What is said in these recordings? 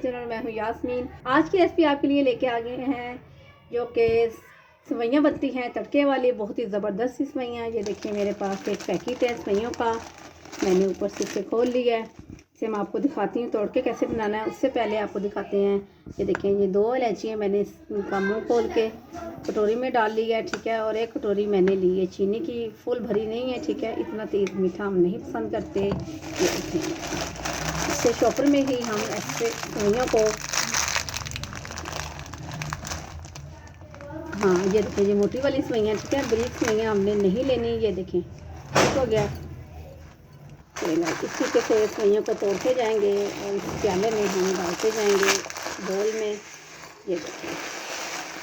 Channel. मैं हूँ यास्मीन। आज की रेसिपी आपके लिए लेके आ गए हैं जो कि सेवइयाँ बनती हैं तड़के वाली, बहुत ही ज़बरदस्त सी सेवइयाँ। ये देखिए मेरे पास एक पैकेट है सेवइयों का, मैंने ऊपर से इसे खोल लिया है। इसे मैं आपको दिखाती हूँ तोड़ के कैसे बनाना है। उससे पहले आपको दिखाते हैं, ये देखें ये 2 इलायचियाँ मैंने इनका मुँह खोल के कटोरी में डाल ली है, ठीक है। और एक कटोरी मैंने ली है चीनी की, फुल भरी नहीं है, ठीक है। इतना तेज़ मीठा हम नहीं पसंद करते। ये देखें इससे चॉपर में ही हम ऐसे सेवइयों को, हाँ ये देखें ये मोटी वाली सेवइयाँ, ठीक है। बारीक सेवइयाँ हमने नहीं लेनी। ये देखें हो गया। इस तरीके से सेवइयों को तोड़ते जाएंगे और इस प्याले में हम डालते जाएंगे बोल में। ये देखें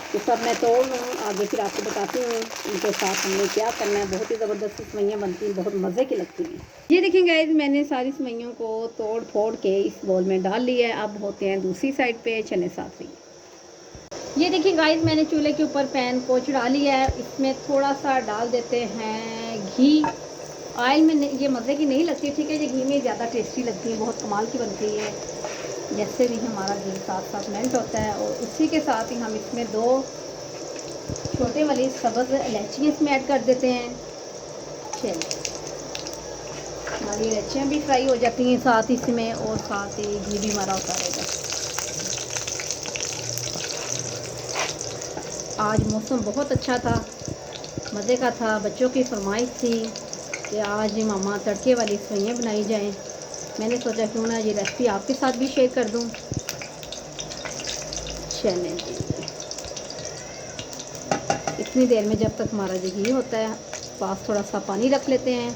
ये सब मैं तोड़ लूँ, आगे फिर आपको बताती हूँ इनके साथ हमने क्या करना है। बहुत ही ज़बरदस्त सेवइयाँ बनती हैं, बहुत मज़े की लगती हैं। ये देखें गाइस मैंने सारी सेवइयों को तोड़ फोड़ के इस बोल में डाल लिया है। अब होते हैं दूसरी साइड पे, चले साथ ही। ये देखिए गाइस मैंने चूल्हे के ऊपर पैन को चढ़ा लिया है। इसमें थोड़ा सा डाल देते हैं घी। ऑयल में ये मज़े की नहीं लगती, ठीक है। ये घी में ज़्यादा टेस्टी लगती है, बहुत कमाल की बनती है। जैसे भी हमारा घी साथ साथ मेल्ट होता है और उसी के साथ ही हम इसमें 2 छोटे वाली सब्ज़ इलायची इसमें ऐड कर देते हैं। चलिए हमारी इलायचियाँ भी फ्राई हो जाती हैं साथ इसमें, और साथ ही घी भी हमारा होता रहेगा। आज मौसम बहुत अच्छा था, मज़े का था। बच्चों की फरमाइश थी कि आज मामा तड़के वाली सेवइयाँ बनाई जाएं। मैंने सोचा क्यों ना ये रेसिपी आपके साथ भी शेयर कर दूं। चलें जी, इतनी देर में जब तक हमारा जो घी होता है, पास थोड़ा सा पानी रख लेते हैं।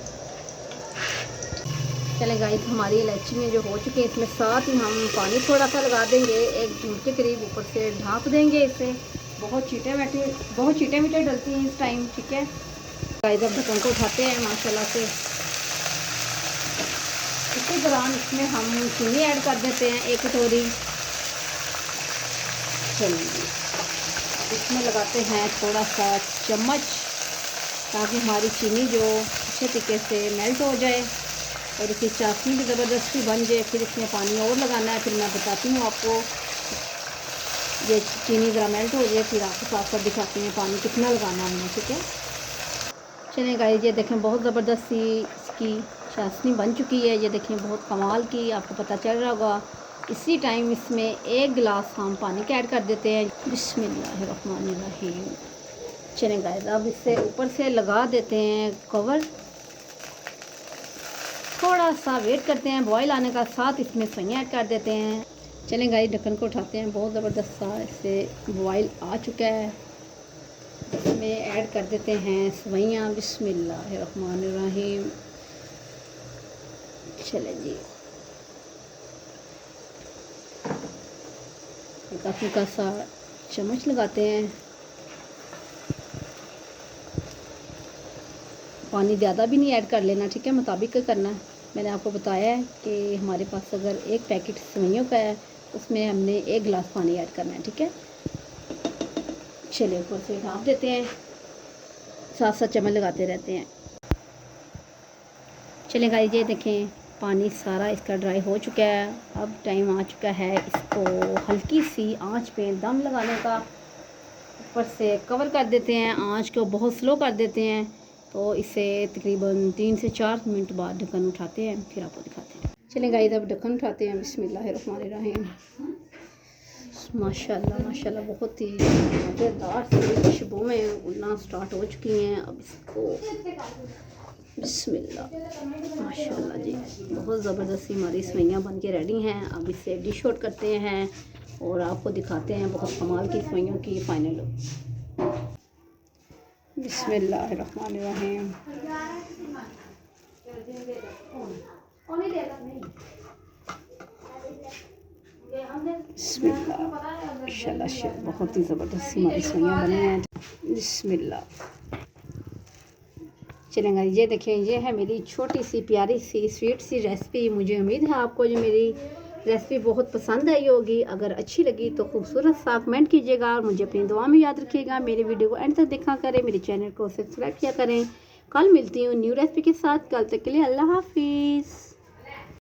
चलें गाइस हमारी इलायची में जो हो चुकी है, इसमें साथ ही हम पानी थोड़ा सा लगा देंगे, 1 घंटे के करीब ऊपर से ढाँप देंगे इसे। बहुत चीटे मीठे डलती हैं इस टाइम, ठीक है गाइस। अब ढक्कन को उठाते हैं माशाल्लाह से। इसी दौरान इसमें हम चीनी ऐड कर देते हैं 1 कटोरी। चलिए इसमें लगाते हैं थोड़ा सा चम्मच, ताकि हमारी चीनी जो अच्छे तरीके से मेल्ट हो जाए और इसकी चाशनी भी ज़बरदस्ती बन जाए। फिर इसमें पानी और लगाना है, फिर मैं बताती हूँ आपको। ये चीनी ज़रा मेल्ट हो जाए, फिर आपको साथ साथ दिखाती हैं पानी कितना लगाना हमने, ठीक है। चलिए गाइस ये देखें बहुत ज़बरदस्त सी इसकी चाशनी बन चुकी है। ये देखें बहुत कमाल की, आपको पता चल रहा होगा। इसी टाइम इसमें 1 गिलास हम पानी का ऐड कर देते हैं। बिस्मिल्लाहिर्रहमानिर्रहीम। चलें गाइस अब इससे ऊपर से लगा देते हैं कवर। थोड़ा सा वेट करते हैं बॉयल आने का, साथ इसमें सेवइयाँ ऐड कर देते हैं। चलें गाइस ढक्कन को उठाते हैं, बहुत ज़बरदस्त सा इससे बॉयल आ चुका है। इसमें ऐड कर देते हैं सेवइयाँ। बिस्मिल्लाहिर्रहमानिर्रहीम। चलें जी हल्का सा चम्मच लगाते हैं। पानी ज़्यादा भी नहीं ऐड कर लेना, ठीक है, मुताबिक करना है। मैंने आपको बताया है कि हमारे पास अगर 1 पैकेट सेवइयों का है, उसमें हमने 1 गिलास पानी ऐड करना है, ठीक है। चलिए ऊपर से ढाँप देते हैं, साथ साथ चम्मच लगाते रहते हैं। चलें गाइस ये देखें पानी सारा इसका ड्राई हो चुका है। अब टाइम आ चुका है इसको हल्की सी आंच पे दम लगाने का। ऊपर से कवर कर देते हैं, आंच को बहुत स्लो कर देते हैं। तो इसे तकरीबन 3 से 4 मिनट बाद ढक्कन उठाते हैं, फिर आपको दिखाते हैं। चलें गाइस अब ढक्कन उठाते हैं। बिस्मिल्लाहिर्रहमानिर्रहीम। माशाल्लाह माशाल्लाह बहुत ही मज़ेदार सी खुशबुएं उड़ना स्टार्ट हो चुकी हैं। अब इसको बिस्मिल्लाह माशाल्लाह जी बहुत ज़बरदस्त सी हमारी सेवइयाँ बन के रेडी हैं। अब इसे डिश आउट करते हैं और आपको दिखाते हैं बहुत कमाल की सेवइयों की फाइनल लुक। बिस्मिल्लाहिर्रहमानिर्रहीम। माशाल्लाह बहुत ही ज़बरदस्त सी हमारी सेवइयाँ बनी हैं। बिस्मिल्लाह। चलेंगे ये देखें ये है मेरी छोटी सी प्यारी सी स्वीट सी रेसिपी। मुझे उम्मीद है आपको जो मेरी रेसिपी बहुत पसंद आई होगी। अगर अच्छी लगी तो खूबसूरत सा कमेंट कीजिएगा और मुझे अपनी दुआ में याद रखिएगा। मेरी वीडियो को एंड तक देखा करें, मेरे चैनल को सब्सक्राइब किया करें। कल मिलती हूँ न्यू रेसिपी के साथ। कल तक के लिए अल्लाह हाफिज़।